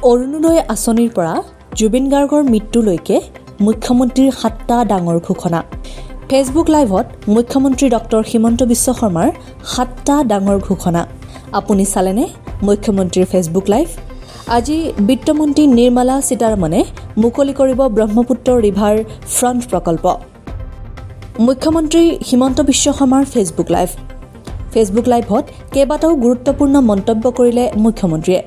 অৰুণোদয় আঁচনিৰ পৰা জুবিন গাৰ্গৰ মৃত্যুলৈকে মুখ্যমন্ত্ৰীৰ 7টা ডাঙৰ ঘোষণা। ফেচবুক লাইভত মুখ্যমন্ত্ৰী ডক্টৰ হিমন্ত বিশ্ব শৰ্মাৰ 7টা ডাঙৰ ঘোষণা। আপুনি চালেনে মুখ্যমন্ত্ৰীৰ ফেচবুক লাইভ? আজি বিত্তমন্ত্ৰী নিৰ্মলা সীতাৰমণে মুকলি কৰিব ব্ৰহ্মপুত্ৰ ৰিভাৰ ফ্ৰণ্ট প্ৰকল্প। মুখ্যমন্ত্ৰী হিমন্ত বিশ্ব শৰ্মাৰ ফেচবুক লাইভ। ফেচবুক লাইভত কেইবাটাও গুৰুত্বপূৰ্ণ মন্তব্য কৰিলে মুখ্যমন্ত্ৰীয়ে।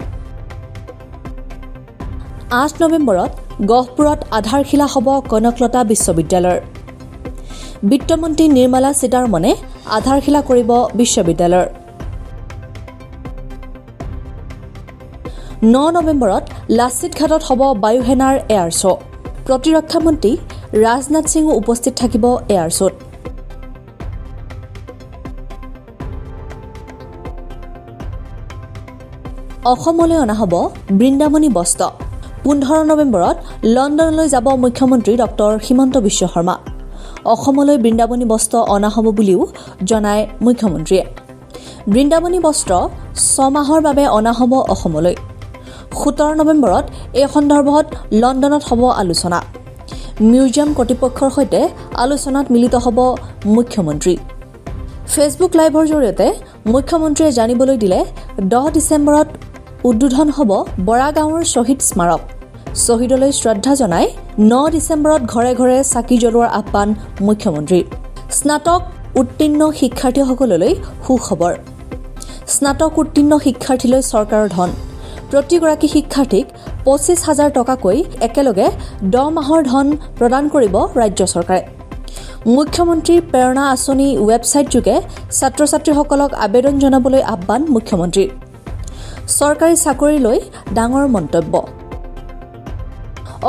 8 নৱেম্বৰত গহপুৰত আধাৰশিলা হ'ব কনকলতা বিশ্ববিদ্যালয়ৰ। বিত্তমন্ত্ৰী নিৰ্মলা সীতাৰমণে আধাৰশিলা কৰিব বিশ্ববিদ্যালয়ৰ। 9 নৱেম্বৰত লাচিত ঘাটত হ'ব বায়ুসেনাৰ এয়াৰ শ্ব'। প্ৰতিৰক্ষা মন্ত্ৰী ৰাজনাথ সিঙো উপস্থিত থাকিব এয়াৰ শ্ব'ত। অসমলৈ অনা হ'ব বৃন্দাবনী বস্ত্ৰ। 15 নৱেম্বৰত লণ্ডনলৈ যাব মুখ্যমন্ত্ৰী ডক্টৰ হিমন্ত বিশ্ব শৰ্মা। অসমলৈ বৃন্দাবনী বস্ত্ৰ অনা হ'ব বুলিও জনায় মুখ্যমন্ত্ৰীয়ে। বৃন্দাবনী বস্ত্ৰ 6 মাহৰ বাবে অনা হ'ব অসমলৈ। 17 নৱেম্বৰত এই সন্দৰ্ভত লণ্ডনত হ'ব আলোচনা। মিউজিয়াম কৰ্তৃপক্ষৰ সৈতে আলোচনাত মিলিত হ'ব মুখ্যমন্ত্ৰী। ফেচবুক লাইভৰ জৰিয়তে মুখ্যমন্ত্ৰীয়ে জানিবলৈ দিলে 10 ডিচেম্বৰত উদ্বোধন হ'ব বৰা গাঁৱৰ শ্বহীদ স্মাৰক। শ্বহীদলৈ শ্ৰদ্ধা জনাই 9 ডিচেম্বৰত ঘৰে ঘৰে চাকি জ্বলোৱাৰ আহ্বান মুখ্যমন্ত্ৰীৰ। স্নাতক উত্তীৰ্ণ শিক্ষাৰ্থীসকললৈ সুখবৰ। স্নাতক উত্তীৰ্ণ শিক্ষাৰ্থীলৈ চৰকাৰৰ ধন। প্ৰতিগৰাকী শিক্ষাৰ্থীক 25,000 টকাকৈ একেলগে 10 মাহৰ ধন প্ৰদান কৰিব ৰাজ্য চৰকাৰে। মুখ্যমন্ত্ৰীৰ প্ৰেৰণা আঁচনি ৱেবছাইটযোগে ছাত্ৰ ছাত্ৰীসকলক আবেদন জনাবলৈ আহ্বান মুখ্যমন্ত্ৰীৰ। চৰকাৰী চাকৰিলৈ ডাঙৰ মন্তব্য।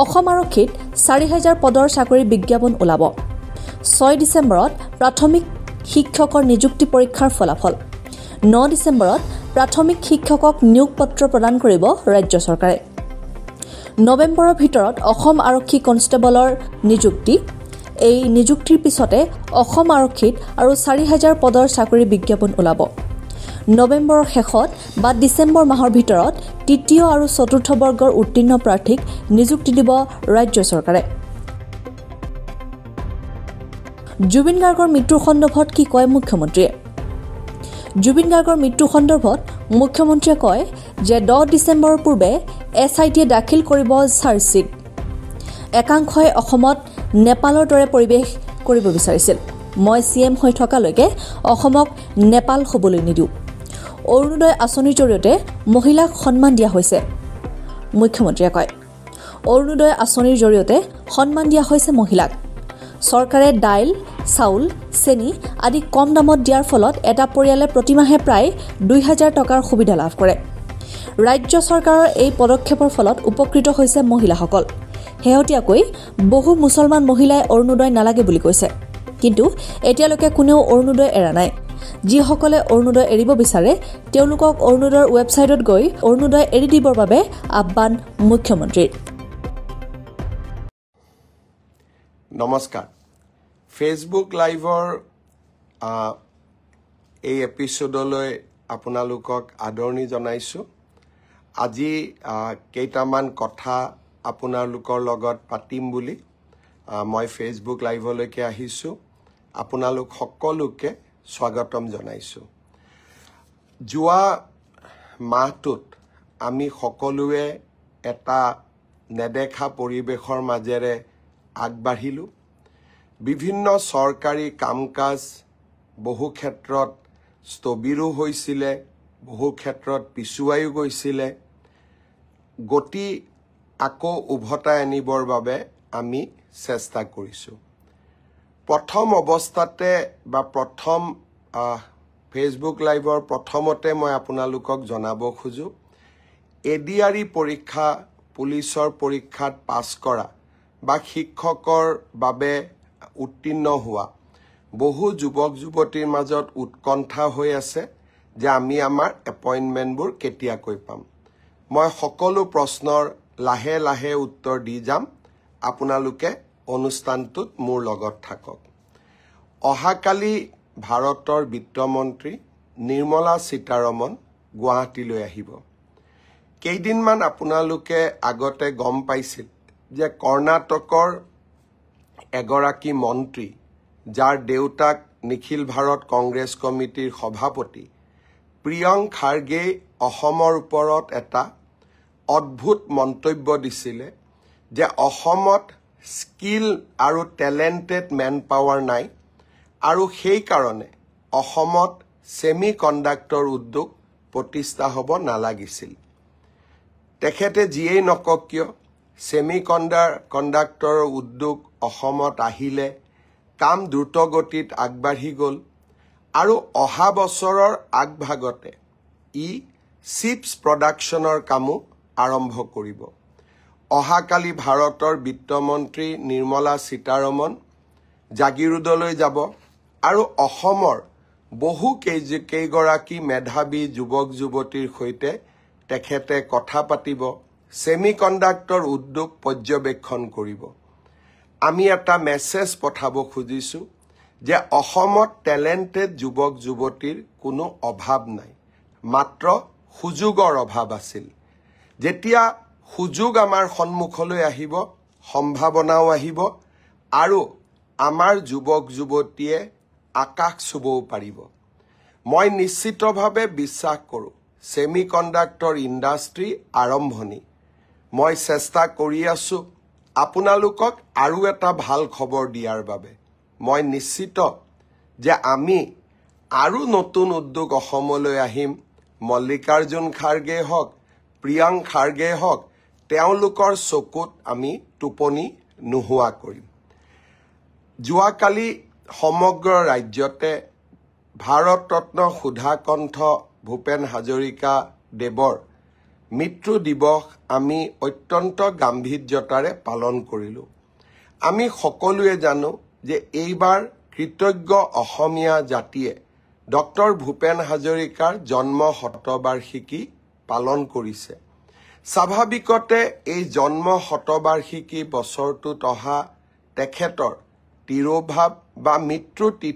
অসম আৰক্ষীত 4,000 পদৰ চাকৰি বিজ্ঞাপন ওলাব। 6 ডিচেম্বৰত প্ৰাথমিক শিক্ষকৰ নিযুক্তি পৰীক্ষাৰ ফলাফল। 9 ডিচেম্বৰত প্ৰাথমিক শিক্ষকক নিয়োগ পত্ৰ প্ৰদান কৰিব ৰাজ্য চৰকাৰে। নৱেম্বৰৰ ভিতৰত অসম আৰক্ষী কনষ্টেবলৰ নিযুক্তি। এই নিযুক্তিৰ পিছতে অসম আৰক্ষীত আৰু 4,000 পদৰ চাকৰি বিজ্ঞাপন ওলাব। নৱেম্বৰৰ শেষত বা ডিচেম্বৰ মাহৰ ভিতৰত তৃতীয় আৰু চতুৰ্থ বৰ্গৰ উত্তীৰ্ণ প্ৰাৰ্থীক নিযুক্তি দিব ৰাজ্য চৰকাৰে। জুবিন গাৰ্গৰ মৃত্যুৰ সন্দৰ্ভত কি কয় মুখ্যমন্ত্ৰীয়ে? জুবিন গাৰ্গৰ মৃত্যু সন্দৰ্ভত মুখ্যমন্ত্ৰীয়ে কয় যে 10 ডিচেম্বৰৰ পূৰ্বে SITয়ে দাখিল কৰিব চাৰ্জশ্বীট। একাংশই অসমত নেপালৰ দৰে পৰিৱেশ কৰিব বিচাৰিছিল। মই CM হৈ থকালৈকে অসমক নেপাল হ'বলৈ নিদিওঁ। অৰুণোদয় আঁচনিৰ জৰিয়তে মহিলাক সন্মান দিয়া হৈছে, মুখ্যমন্ত্ৰীয়ে কয়। অৰুণোদয় আঁচনিৰ জৰিয়তে সন্মান দিয়া হৈছে মহিলাক। চৰকাৰে দাইল, চাউল, চেনি আদি কম দামত দিয়াৰ ফলত এটা পৰিয়ালে প্ৰতিমাহে প্ৰায় 2,000 টকাৰ সুবিধা লাভ কৰে। ৰাজ্য চৰকাৰৰ এই পদক্ষেপৰ ফলত উপকৃত হৈছে মহিলাসকল। শেহতীয়াকৈ বহু মুছলমান মহিলাই অৰুণোদয় নালাগে বুলি কৈছে, কিন্তু এতিয়ালৈকে কোনেও অৰুণোদয় এৰা নাই। যিসকলে অৰুণোদয় এৰিব বিচাৰে তেওঁলোকক অৰুণোদয়ৰ ৱেবছাইটত গৈ অৰুণোদয় এৰি দিবৰ বাবে আহ্বান মুখ্যমন্ত্ৰীৰ। নমস্কাৰ। ফেচবুক লাইভৰ এই এপিছডলৈ আপোনালোকক আদৰণি জনাইছোঁ। আজি কেইটামান কথা আপোনালোকৰ লগত পাতিম বুলি মই ফেচবুক লাইভলৈকে আহিছোঁ। আপোনালোক সকলোকে স্বাগতম জনাইছোঁ। যোৱা মাহটোত আমি সকলোৱে এটা নেদেখা পৰিৱেশৰ মাজেৰে আগবাঢ়িলোঁ। বিভিন্ন চৰকাৰী কাম কাজ বহু ক্ষেত্ৰত স্থবিৰো হৈছিলে, বহু ক্ষেত্ৰত পিছুৱাইও গৈছিলে। গতি আকৌ উভতাই আনিবৰ বাবে আমি চেষ্টা কৰিছোঁ। প্ৰথম অৱস্থাতে বা প্ৰথম ফেচবুক লাইভৰ প্ৰথমতে মই আপোনালোকক জনাব খোজোঁ, ADRE পৰীক্ষা, পুলিচৰ পৰীক্ষাত পাছ কৰা বা শিক্ষকৰ বাবে উত্তীৰ্ণ হোৱা বহু যুৱক যুৱতীৰ মাজত উৎকণ্ঠা হৈ আছে যে আমি আমাৰ এপইণ্টমেণ্টবোৰ কেতিয়াকৈ পাম। মই সকলো প্ৰশ্নৰ লাহে লাহে উত্তৰ দি যাম। আপোনালোকে অনুষ্ঠানটোত মোৰ লগত থাকক। অহাকালি ভাৰতৰ বিত্তমন্ত্ৰী নিৰ্মলা সীতাৰমণ গুৱাহাটীলৈ আহিব। কেইদিনমান আপোনালোকে আগতে গম পাইছিল যে কৰ্ণাটকৰ এগৰাকী মন্ত্ৰী যাৰ দেউতাক নিখিল ভাৰত কংগ্ৰেছ কমিটিৰ সভাপতি প্ৰিয়ংক খাৰ্গে অসমৰ ওপৰত এটা অদ্ভুত মন্তব্য দিছিলে যে অসমত স্কিল আৰু টেলেণ্টেড মেন পাৱাৰ নাই আৰু সেই কাৰণে অসমত সেমি কণ্ডাক্টৰ উদ্যোগ প্ৰতিষ্ঠা হ'ব নালাগিছিল। তেখেতে যিয়েই নকক কিয় সেমি কণ্ডাক্টৰ উদ্যোগ অসমত আহিলে কাম দ্ৰুতগতিত আগবাঢ়ি গ'ল আৰু অহা বছৰৰ আগভাগতে চিপছ প্ৰডাকশ্যনৰ কামো আৰম্ভ কৰিব। অহাকালি ভাৰতৰ বিত্তমন্ত্ৰী নিৰ্মলা সীতাৰমণ জাগিৰোডলৈ যাব আৰু অসমৰ বহু কেইগৰাকী মেধাৱী যুৱক যুৱতীৰ সৈতে তেখেতে কথা পাতিব, সেমি কণ্ডাক্টৰ উদ্যোগ পৰ্যবেক্ষণ কৰিব। আমি এটা মেছেজ পঠাব খুজিছোঁ যে অসমত টেলেণ্টেড যুৱক যুৱতীৰ কোনো অভাৱ নাই, মাত্ৰ সুযোগৰ অভাৱ আছিল। যেতিয়া সুযোগ আমাৰ সন্মুখলৈ আহিব, সম্ভাৱনাও আহিব আৰু আমাৰ যুৱক যুৱতীয়ে আকাশ চুবও পাৰিব। মই নিশ্চিতভাৱে বিশ্বাস কৰোঁ সেমি কণ্ডাক্টৰ ইণ্ডাষ্ট্ৰী আৰম্ভণি। মই চেষ্টা কৰি আছোঁ আপোনালোকক আৰু এটা ভাল খবৰ দিয়াৰ বাবে। মই নিশ্চিত যে আমি আৰু নতুন উদ্যোগ অসমলৈ আহিম। মল্লিকাৰ্জুন খাৰ্গে হওক, প্ৰিয়ংক খাৰ্গে হওক, তেওঁলোকৰ চকুত আমি টোপনি নোহোৱা কৰিম। যোৱাকালি সমগ্ৰ ৰাজ্যতে ভাৰত ৰত্ন সুধাকণ্ঠ ভূপেন হাজৰিকা দেৱৰ মৃত্যু দিৱস আমি অত্যন্ত গাম্ভীৰ্যতাৰে পালন কৰিলোঁ। আমি সকলোৱে জানো যে এইবাৰ কৃতজ্ঞ অসমীয়া জাতিয়ে ডক্টৰ ভূপেন হাজৰিকাৰ জন্ম শতবাৰ্ষিকী পালন কৰিছে। স্বাভাৱিকতে এই জন্ম শতবাৰ্ষিকী বছৰটোত অহা তেখেতৰ তিৰোভাৱ বা মৃত্যু